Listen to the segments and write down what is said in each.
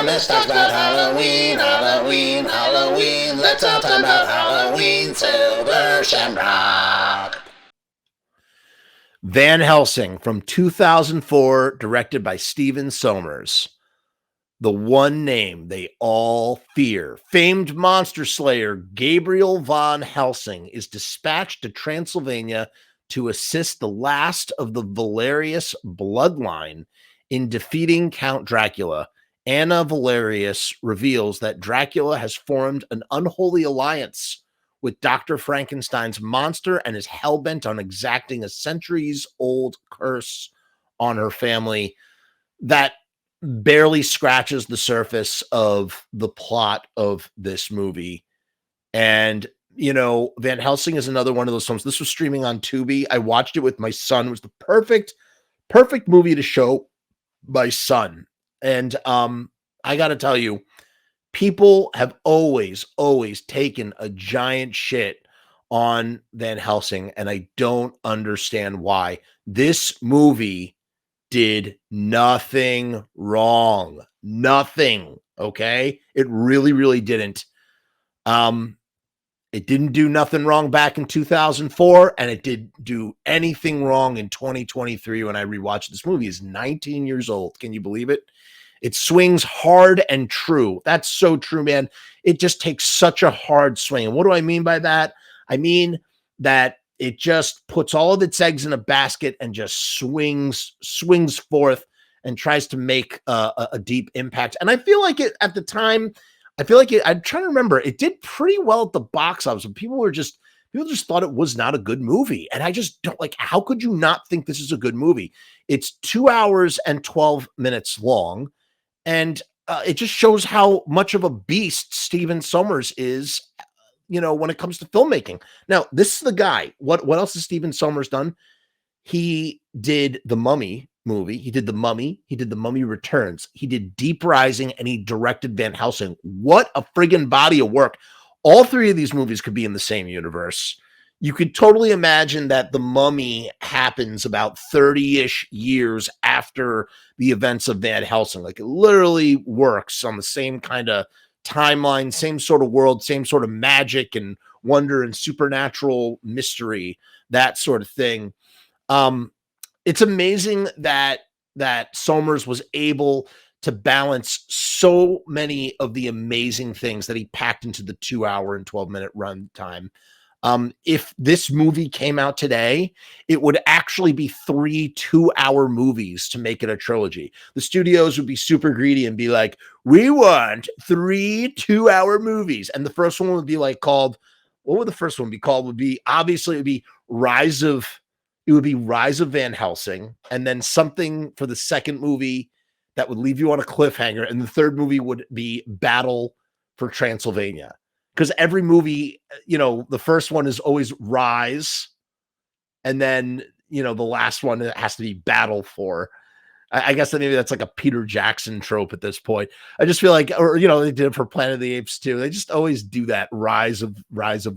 let's talk about Halloween, Halloween, Halloween. Let's all talk about Halloween, Silver Shamrock. Van Helsing from 2004, directed by Stephen Sommers. The one name they all fear. Famed monster slayer Gabriel Van Helsing is dispatched to Transylvania to assist the last of the Valerious bloodline in defeating Count Dracula. Anna Valerious reveals that Dracula has formed an unholy alliance with Dr. Frankenstein's monster and is hellbent on exacting a centuries-old curse on her family. That barely scratches the surface of the plot of this movie. And, you know, Van Helsing is another one of those films. This was streaming on Tubi. I watched it with my son. It was the perfect movie to show my son. And I got to tell you, people have always taken a giant shit on Van Helsing, and I don't understand why. This movie did nothing wrong. Nothing, okay? It really didn't. It didn't do nothing wrong back in 2004, and it didn't do anything wrong in 2023 when I rewatched this movie. It's 19 years old. Can you believe it? It swings hard and true. That's so true, man. It just takes such a hard swing. And what do I mean by that? I mean that it just puts all of its eggs in a basket and just swings forth and tries to make a deep impact. And I feel like it at the time, I'm trying to remember, it did pretty well at the box office. People just thought it was not a good movie. And I just don't like, how could you not think this is a good movie? It's 2 hours and 12 minutes long. And it just shows how much of a beast Stephen Sommers is, you know, when it comes to filmmaking. Now, this is the guy. What else has Stephen Sommers done? He did the Mummy movie. He did the Mummy. He did the Mummy Returns. He did Deep Rising, and he directed Van Helsing. What a friggin' body of work. All three of these movies could be in the same universe. You could totally imagine that the Mummy happens about 30-ish years after the events of Van Helsing. Like, it literally works on the same kind of timeline, same sort of world, same sort of magic and wonder and supernatural mystery, that sort of thing. It's amazing that Sommers was able to balance so many of the amazing things that he packed into the 2 hour and 12-minute run time. If this movie came out today, it would actually be 3 2-hour movies to make it a trilogy. The studios would be super greedy and be like, we want 3 2-hour movies. And the first one would be like called, what would the first one be called? Would be, obviously, it would be Rise of Van Helsing. And then something for the second movie that would leave you on a cliffhanger. And the third movie would be Battle for Transylvania. Because every movie, you know, the first one is always Rise. And then, you know, the last one has to be Battle for. I guess that maybe that's like a Peter Jackson trope at this point. I just feel like, or, you know, they did it for Planet of the Apes too. They just always do that. Rise of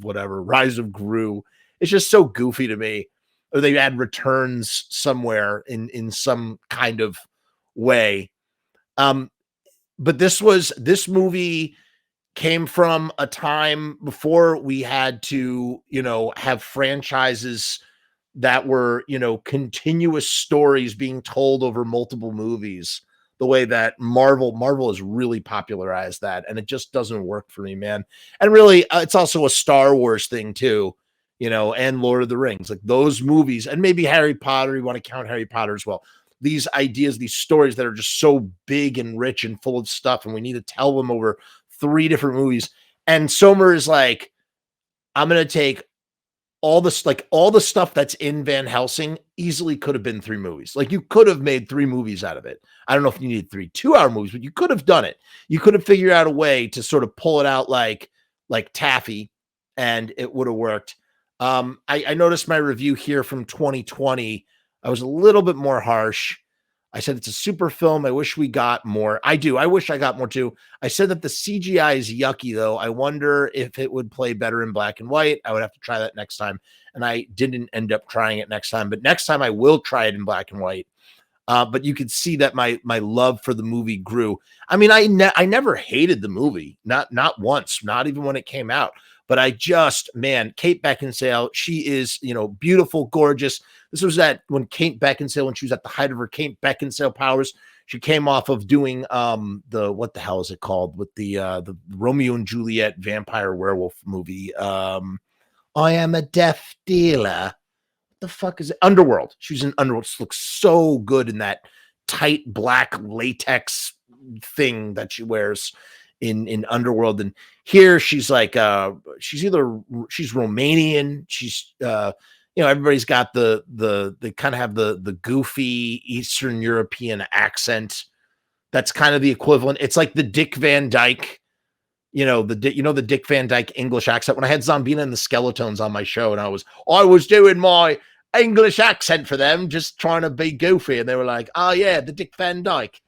whatever, Rise of Gru. It's just so goofy to me. Or they add Returns somewhere in some kind of way. But this movie came from a time before we had to, you know, have franchises that were, you know, continuous stories being told over multiple movies, the way that Marvel has really popularized that. And it just doesn't work for me, man. And really, it's also a Star Wars thing too, you know, and Lord of the Rings, like those movies, and maybe Harry Potter, you want to count Harry Potter as well. These ideas, these stories that are just so big and rich and full of stuff, and we need to tell them over 3 different movies. And Sommers is like, I'm going to take all this, like all the stuff that's in Van Helsing easily could have been 3 movies. Like you could have made 3 movies out of it. I don't know if you needed 3 2-hour movies, but you could have done it. You could have figured out a way to sort of pull it out like taffy, and it would have worked. I noticed my review here from 2020. I was a little bit more harsh. I said it's a super film. I wish we got more. I do. I wish I got more too. I said that the CGI is yucky, though. I wonder if it would play better in black and white. I would have to try that next time. And I didn't end up trying it next time. But next time I will try it in black and white. But you could see that my love for the movie grew. I mean, I never hated the movie, not once, not even when it came out. But I just, man, Kate Beckinsale, she is, beautiful, gorgeous. This was that when Kate Beckinsale, when she was at the height of her Kate Beckinsale powers, she came off of doing the, what the hell is it called, with the Romeo and Juliet vampire werewolf movie. I Am a Death Dealer. What the fuck is it? Underworld. She was in Underworld. She looks so good in that tight black latex thing that she wears in Underworld. And here she's like she's Romanian. She's everybody's got they kind of have the goofy Eastern European accent. That's kind of the equivalent. It's like the Dick Van Dyke, the Dick Van Dyke English accent. When I had Zombina and the Skeletons on my show, and I was doing my English accent for them, just trying to be goofy, and they were like, "Oh yeah, the Dick Van Dyke."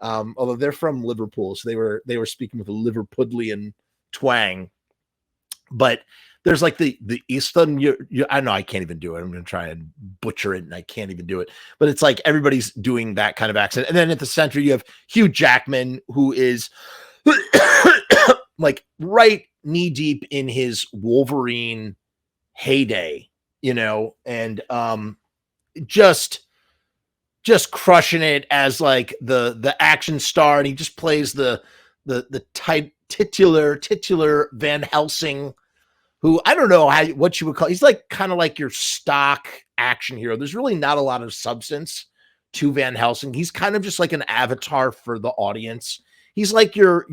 Although they're from Liverpool, so they were speaking with a Liverpudlian twang. But there's like the Eastern. I know I can't even do it. I'm going to try and butcher it, and I can't even do it. But it's like everybody's doing that kind of accent. And then at the center, you have Hugh Jackman, who is like right knee deep in his Wolverine heyday, and just crushing it as like the action star, and he just plays the titular Van Helsing, who I don't know what you would call. He's like kind of like your stock action hero. There's really not a lot of substance to Van Helsing. He's kind of just like an avatar for the audience. He's like your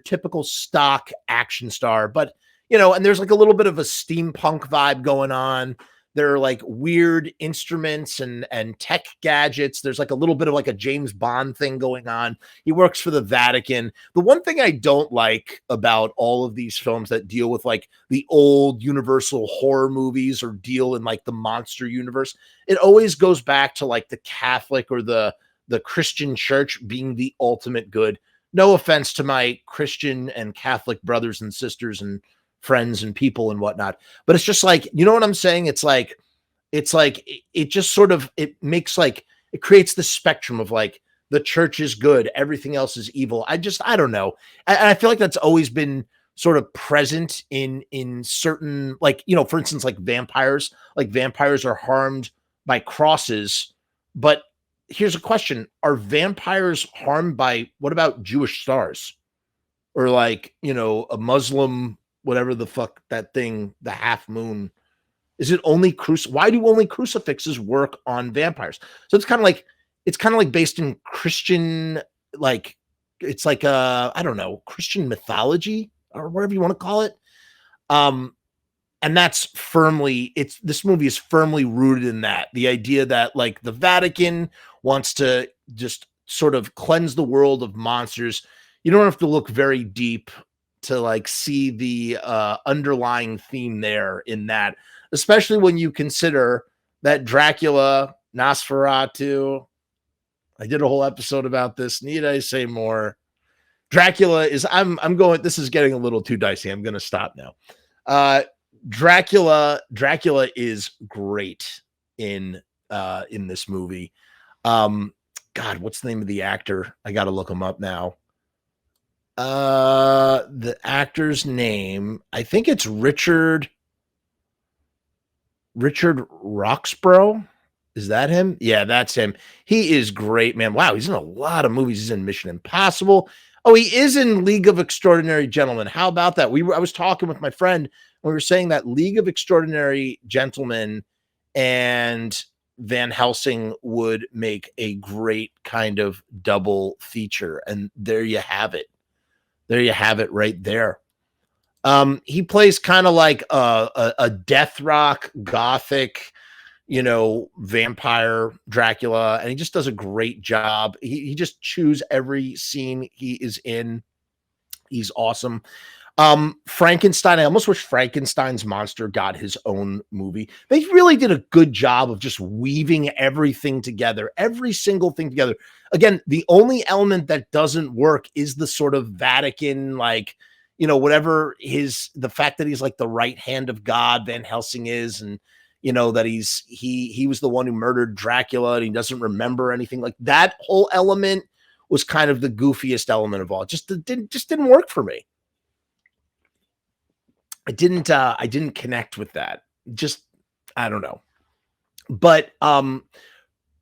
typical stock action star, but and there's like a little bit of a steampunk vibe going on. There are like weird instruments and tech gadgets. There's like a little bit of like a James Bond thing going on. He works for the Vatican. The one thing I don't like about all of these films that deal with like the old Universal horror movies or deal in like the monster universe, it always goes back to like the Catholic or the Christian church being the ultimate good. No offense to my Christian and Catholic brothers and sisters and friends and people and whatnot, but it's just like, you know what I'm saying? It's like it just sort of, it makes like, it creates the spectrum of like the church is good, everything else is evil. I don't know. I feel like that's always been sort of present in certain, like, for instance, like vampires are harmed by crosses. But here's a question: are vampires harmed by, what about Jewish stars, or like, a Muslim, whatever the fuck that thing, the half moon? Is it only why do only crucifixes work on vampires? So it's kind of like based in Christian, like, it's like I don't know, Christian mythology or whatever you want to call it. And that's this movie is firmly rooted in that. The idea that like the Vatican wants to just sort of cleanse the world of monsters. You don't have to look very deep to like see the underlying theme there in that, especially when you consider that Dracula, Nosferatu, I did a whole episode about this. Need I say more? Dracula is, this is getting a little too dicey. I'm going to stop now. Dracula is great in this movie. God, what's the name of the actor? I got to look him up now. The actor's name, I think it's Richard Roxburgh. Is that him? Yeah, that's him. He is great, man. Wow, he's in a lot of movies. He's in Mission Impossible. Oh, he is in League of Extraordinary Gentlemen. How about that? I was talking with my friend, and we were saying that League of Extraordinary Gentlemen and Van Helsing would make a great kind of double feature. And there you have it. There you have it right there. He plays kind of like a death rock gothic, vampire Dracula, and he just does a great job. He just chews every scene he is in. He's awesome. Frankenstein, I almost wish Frankenstein's monster got his own movie. They really did a good job of just weaving everything together, every single thing together. Again, the only element that doesn't work is the sort of Vatican, like, whatever the fact that he's like the right hand of God, Van Helsing is, and that he was the one who murdered Dracula and he doesn't remember anything. Like that whole element was kind of the goofiest element of all. It didn't work for me. I didn't connect with that. Just I don't know. But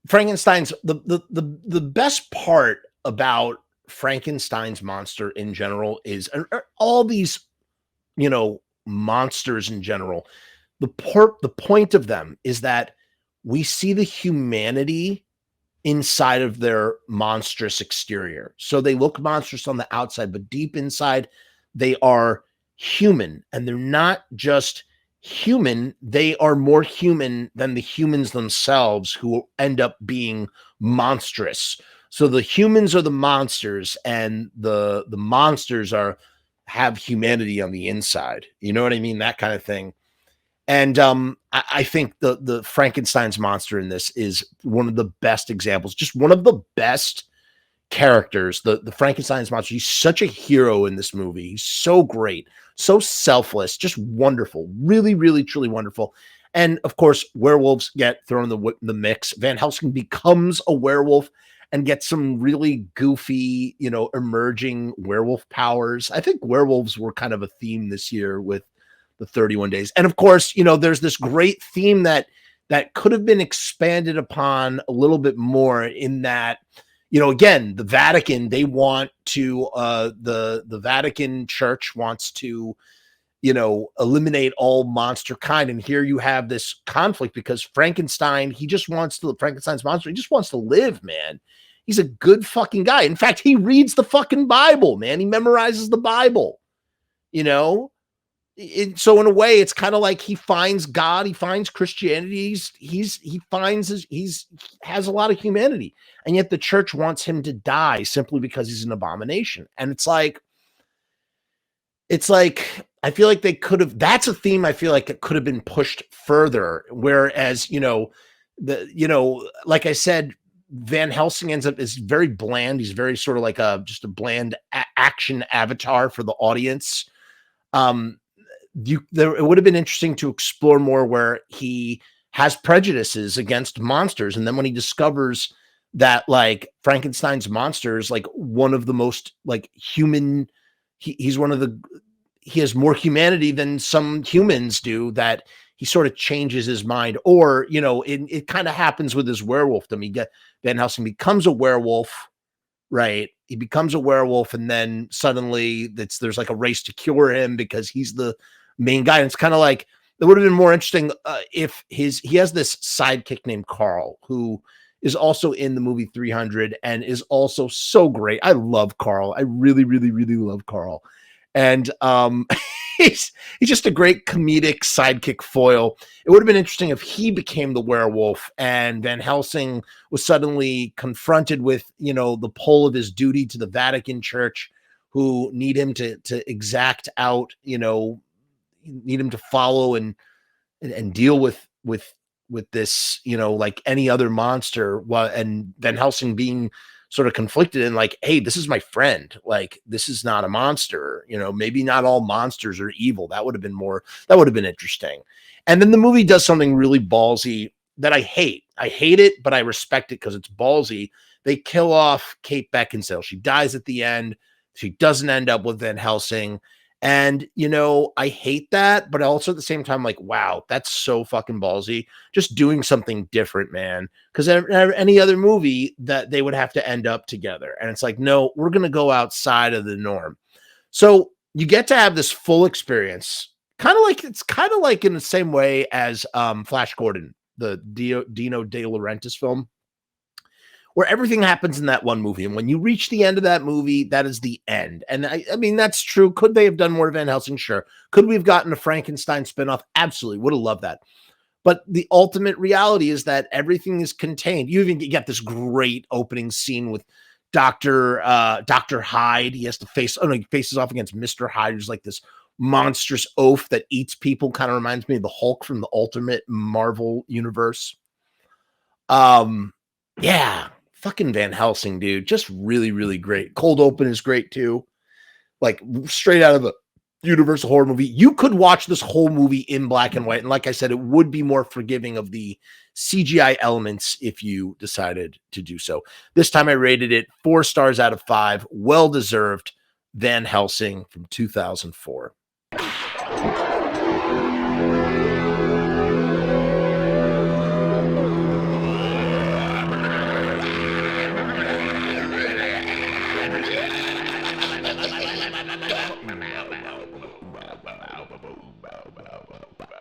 Frankenstein's the best part about Frankenstein's monster in general is all these, monsters in general. The point of them is that we see the humanity inside of their monstrous exterior. So they look monstrous on the outside, but deep inside, they are human. And they're not just human, they are more human than the humans themselves who end up being monstrous. So the humans are the monsters, and the monsters have humanity on the inside. You know what I mean? That kind of thing. And I think the Frankenstein's monster in this is one of the best examples, just one of the best characters. The Frankenstein's monster, he's such a hero in this movie. He's so great, so selfless, just wonderful, really, really, truly wonderful. And of course, werewolves get thrown in the mix. Van Helsing becomes a werewolf and gets some really goofy, emerging werewolf powers. I think werewolves were kind of a theme this year with the 31 days. And of course, there's this great theme that could have been expanded upon a little bit more in that, again, the Vatican, they want to, the Vatican Church wants to, eliminate all monster kind. And here you have this conflict because Frankenstein's monster, he just wants to live, man. He's a good fucking guy. In fact, he reads the fucking Bible, man. He memorizes the Bible, so in a way, it's kind of like he finds God, he finds Christianity, he has a lot of humanity, and yet the church wants him to die simply because he's an abomination. And it's like I feel like they could have. That's a theme I feel like it could have been pushed further. Whereas like I said, Van Helsing is very bland. He's very sort of like just a bland action avatar for the audience. It would have been interesting to explore more where he has prejudices against monsters, and then when he discovers that like Frankenstein's monster is like one of the most like human, he has more humanity than some humans do, that he sort of changes his mind. Or it kind of happens with his werewolfdom. Van Helsing becomes a werewolf, right? He becomes a werewolf, and then suddenly there's like a race to cure him because he's the main guy. And it's kind of like, it would have been more interesting if he has this sidekick named Carl, who is also in the movie 300 and is also so great. I love Carl. I really, really, really love Carl. And he's just a great comedic sidekick foil. It would have been interesting if he became the werewolf and Van Helsing was suddenly confronted with, the pull of his duty to the Vatican Church, who need him to exact out, need him to follow and deal with this, like any other monster. And Van Helsing being sort of conflicted and like, hey, this is my friend. Like, this is not a monster. Maybe not all monsters are evil. That would have been interesting. And then the movie does something really ballsy that I hate. I hate it, but I respect it because it's ballsy. They kill off Kate Beckinsale. She dies at the end. She doesn't end up with Van Helsing. And, I hate that, but also at the same time, like, wow, that's so fucking ballsy. Just doing something different, man. Because any other movie that they would have to end up together. And it's like, no, we're going to go outside of the norm. So you get to have this full experience. It's kind of like in the same way as Flash Gordon, the Dino De Laurentiis film, where everything happens in that one movie. And when you reach the end of that movie, that is the end. And I mean, that's true. Could they have done more Van Helsing? Sure. Could we have gotten a Frankenstein spinoff? Absolutely. Would have loved that. But the ultimate reality is that everything is contained. You even get this great opening scene with Dr. Hyde. He faces off against Mr. Hyde, who's like this monstrous oaf that eats people. Kind of reminds me of the Hulk from the Ultimate Marvel universe. Yeah. Fucking Van Helsing, dude. Just really, really great. Cold Open is great too. Like straight out of Universal horror movie. You could watch this whole movie in black and white. And like I said, it would be more forgiving of the CGI elements if you decided to do so. This time I rated it 4 stars out of 5. Well-deserved. Van Helsing from 2004.